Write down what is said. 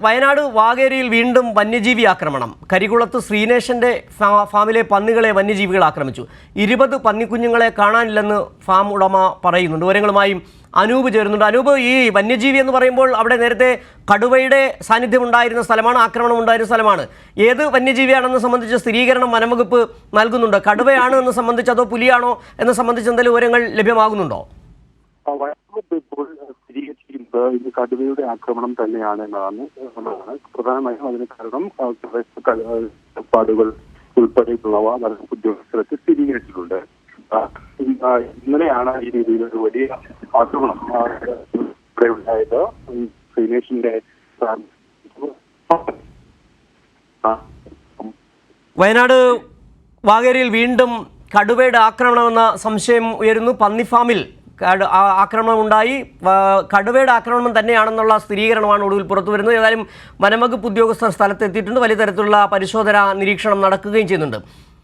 വയനാട് വാകേരിയിൽ വീണ്ടും വന്യജീവി ആക്രമണം. കരികുളത്ത് ശ്രീനേശന്റെ ഫാമിലെ പന്നികളെ വന്യജീവികൾ ആക്രമിച്ചു. 20 പന്നിക്കുഞ്ഞുങ്ങളെ കാണാനില്ലെന്ന് ഫാം ഉടമ പറയുന്നുണ്ട്. വിവരങ്ങളുമായി അനൂപ് ചേരുന്നുണ്ട്. അനൂപ്, ഈ വന്യജീവി എന്ന് പറയുമ്പോൾ അവിടെ നേരത്തെ കടുവയുടെ സാന്നിധ്യം ഉണ്ടായിരുന്ന സ്ഥലമാണ്, ആക്രമണം ഉണ്ടായിരുന്ന സ്ഥലമാണ്. ഏത് വന്യജീവിയാണെന്ന് സംബന്ധിച്ച് സ്ഥിരീകരണം വനംവകുപ്പ് നൽകുന്നുണ്ട്. കടുവയാണ് എന്ന് സംബന്ധിച്ച് അതോ പുലിയാണോ എന്ന് സംബന്ധിച്ച് എന്തെങ്കിലും വിവരങ്ങൾ ലഭ്യമാകുന്നുണ്ടോ? ഇത് കടുവയുടെ ആക്രമണം തന്നെയാണ് എന്നതാണ് പ്രധാനമായും അതിന് കാരണം. പാടുകൾ ഉൾപ്പെടെയുള്ളവ വനംവകുപ്പ് ഉദ്യോഗസ്ഥർക്ക് സ്ഥിരീകരിച്ചിട്ടുണ്ട്. ഇന്നലെയാണ് ഈ രീതിയിലൊരു വലിയ ആക്രമണം ഇവിടെ ഉണ്ടായത്. ശ്രീനേഷിന്റെ വയനാട് വാകേരിയിൽ വീണ്ടും കടുവയുടെ ആക്രമണമെന്ന സംശയം ഉയരുന്നു. പന്നിഫാമിൽ ആക്രമണമുണ്ടായി. കടുവയുടെ ആക്രമണം തന്നെയാണെന്നുള്ള സ്ഥിരീകരണമാണ് ഒടുവിൽ പുറത്തു വരുന്നത്. ഏതായാലും വനംവകുപ്പ് ഉദ്യോഗസ്ഥർ സ്ഥലത്തെത്തിയിട്ടുണ്ട്. വലിയ തരത്തിലുള്ള പരിശോധന നിരീക്ഷണം നടക്കുകയും ചെയ്യുന്നുണ്ട്.